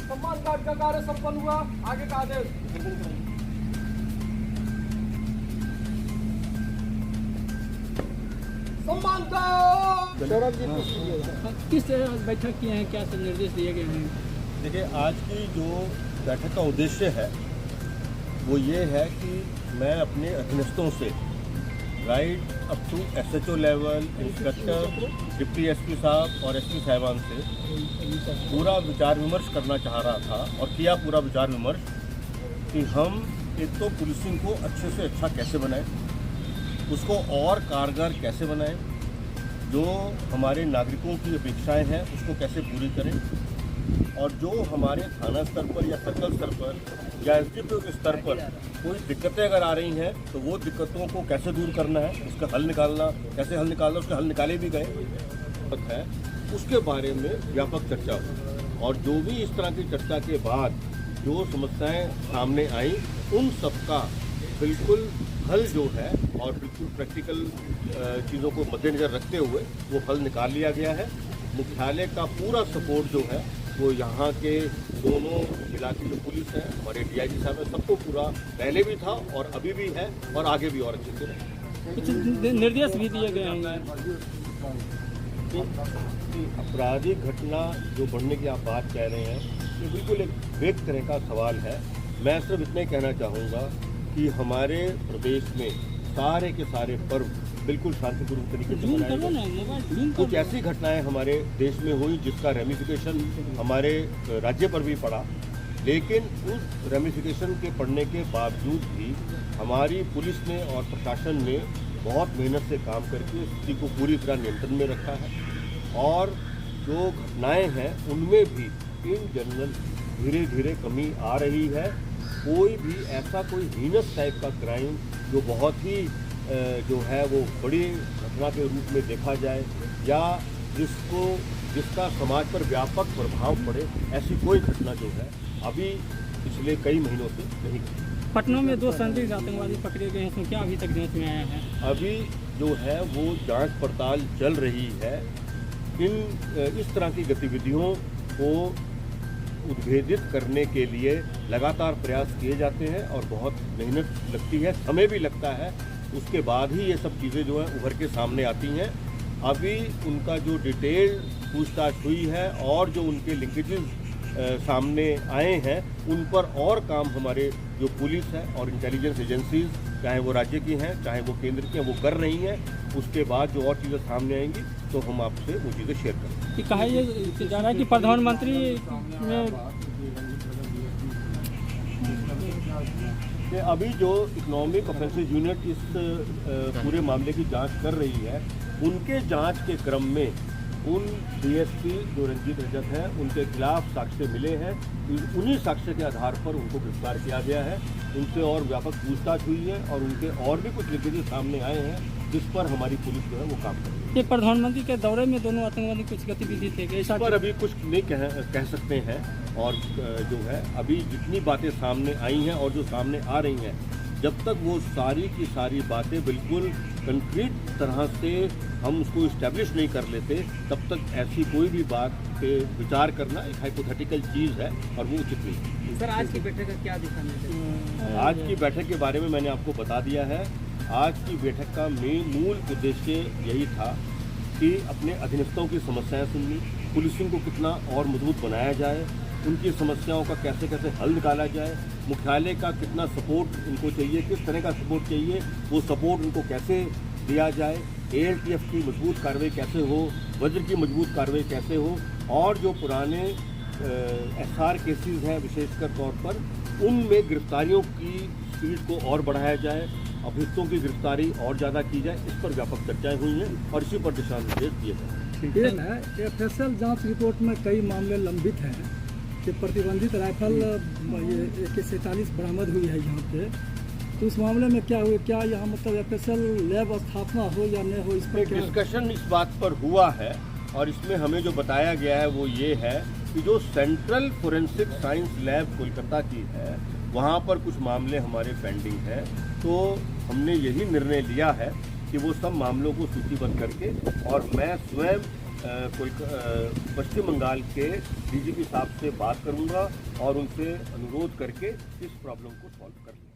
सम्मान कार्ड का कार्य संपन्न हुआ। आगे का आदेश। सम्मान कार्ड। किस तरह बैठक किए हैं, क्या सब निर्देश दिए गए हैं? देखिए, आज की जो बैठक का उद्देश्य है वो ये है कि मैं अपने अधीनस्थों से right up to SHO level, inspector, deputy SP साहब और SP साहिबान से पूरा विचार विमर्श करना चाह रहा था और किया पूरा विचार विमर्श कि हम एक तो पुलिसिंग को अच्छे से अच्छा कैसे बनाएं, उसको और कारगर कैसे बनाएं, जो हमारे नागरिकों की अपेक्षाएं हैं उसको कैसे पूरी करें, और जो हमारे थाना स्तर पर या सर्कल स्तर पर या SDPO के स्तर पर कोई दिक्कतें अगर आ रही हैं तो वो दिक्कतों को कैसे दूर करना है, उसका हल निकालना, कैसे हल निकालना, उसके हल निकाले भी गए है, उसके बारे में व्यापक चर्चा हुई। और जो भी इस तरह की चर्चा के बाद जो समस्याएं सामने आई उन सबका बिल्कुल हल जो है और बिल्कुल प्रैक्टिकल चीज़ों को मद्देनज़र रखते हुए वो हल निकाल लिया गया है। मुख्यालय का पूरा सपोर्ट जो है वो यहाँ के दोनों इलाके जो पुलिस है, हमारे DIG साहब है, सबको पूरा पहले भी था और अभी भी है और आगे भी और अच्छे से रहेगा। कुछ निर्देश भी दिए गए होंगे कि आपराधिक घटना जो बढ़ने की आप बात कह रहे हैं, ये बिल्कुल एक वेग तरह का सवाल है। मैं सिर्फ इतना ही कहना चाहूँगा कि हमारे प्रदेश में सारे के सारे पर्व बिल्कुल शांतिपूर्ण तरीके से मनाए गए। कुछ ऐसी घटनाएं हमारे देश में हुई जिसका रेमिफिकेशन हमारे राज्य पर भी पड़ा, लेकिन उस रेमिफिकेशन के पड़ने के बावजूद भी हमारी पुलिस ने और प्रशासन ने बहुत मेहनत से काम करके स्थिति को पूरी तरह नियंत्रण में रखा है। और जो घटनाएं हैं उनमें भी इन जनरल धीरे धीरे कमी आ रही है। कोई भी ऐसा कोई हीनस टाइप का क्राइम जो बहुत ही जो है वो बड़ी घटना के रूप में देखा जाए या जिसका समाज पर व्यापक प्रभाव पड़े, ऐसी कोई घटना जो है अभी पिछले कई महीनों से नहीं घटी। पटना में 2 संदिग्ध आतंकवादी पकड़े गए हैं, तो क्या अभी तक जांच में आया है? अभी जो है वो जांच पड़ताल चल रही है। इस तरह की गतिविधियों को उद्भेदित करने के लिए लगातार प्रयास किए जाते हैं और बहुत मेहनत लगती है, समय भी लगता है। उसके बाद ही ये सब चीज़ें जो हैं उभर के सामने आती हैं। अभी उनका जो डिटेल पूछताछ हुई है और जो उनके लिंकेजेस सामने आए हैं उन पर और काम हमारे जो पुलिस है और इंटेलिजेंस एजेंसीज, चाहे वो राज्य की हैं चाहे वो केंद्र की हैं, वो कर रही हैं। उसके बाद जो और चीज़ें सामने आएंगी तो हम आपसे वो चीज़ें शेयर करेंगे। कहा ये जा रहा है कि प्रधानमंत्री में अभी जो इकोनॉमिक ऑफेंसेस यूनिट इस पूरे मामले की जांच कर रही है, उनके जांच के क्रम में उन DSP जो रंजीत रजक हैं उनके खिलाफ साक्ष्य मिले हैं। उन्हीं साक्ष्य के आधार पर उनको गिरफ्तार किया गया है। उनसे और व्यापक पूछताछ हुई है और उनके और भी कुछ लिंकेजेस सामने आए हैं जिस पर हमारी पुलिस जो है वो काम कर रही है। ये प्रधानमंत्री के दौरे में दोनों आतंकवादी कुछ गतिविधि थे, इस पर अभी कुछ नहीं कह सकते हैं। और जो है अभी जितनी बातें सामने आई हैं और जो सामने आ रही हैं, जब तक वो सारी की सारी बातें बिल्कुल कंक्रीट तरह से हम उसको इस्टेब्लिश नहीं कर लेते, तब तक ऐसी कोई भी बात पे विचार करना एक हाइपोथेटिकल चीज़ है और वो उचित नहीं। सर, आज की बैठक का क्या दिशा निर्देश? आज की बैठक के बारे में मैंने आपको बता दिया है। आज की बैठक का मूल उद्देश्य यही था कि अपने अधीनस्थों की समस्याएं सुननी, पुलिसिंग को कितना और मजबूत बनाया जाए, उनकी समस्याओं का कैसे कैसे हल निकाला जाए, मुख्यालय का कितना सपोर्ट उनको चाहिए, किस तरह का सपोर्ट चाहिए, वो सपोर्ट उनको कैसे दिया जाए, ALTF की मजबूत कार्रवाई कैसे हो, वज्र की मजबूत कार्रवाई कैसे हो, और जो पुराने SR केसेस हैं विशेषकर तौर पर उनमें गिरफ्तारियों की स्पीड को और बढ़ाया जाए, अभियुक्तों की गिरफ्तारी और ज़्यादा की जाए। इस पर व्यापक चर्चाएं हुई हैं और इसी पर दिशा निर्देश दिए गए। FSL जांच रिपोर्ट में कई मामले लंबित हैं कि प्रतिबंधित राइफल AK-47 बरामद हुई है यहाँ पे, तो उस मामले में क्या हुआ, क्या यहाँ मतलब स्पेशल लैब स्थापना हो या न हो, इस पर क्या डिस्कशन इस बात पर हुआ है और इसमें हमें जो बताया गया है वो ये है कि जो central forensic science lab Kolkata की है वहाँ पर कुछ मामले हमारे पेंडिंग हैं, तो हमने यही निर्णय लिया है कि वो सब मामलों को सूचीबद्ध करके और मैं स्वयं पश्चिम बंगाल के डीजीपी साहब से बात करूंगा और उनसे अनुरोध करके इस प्रॉब्लम को सॉल्व कर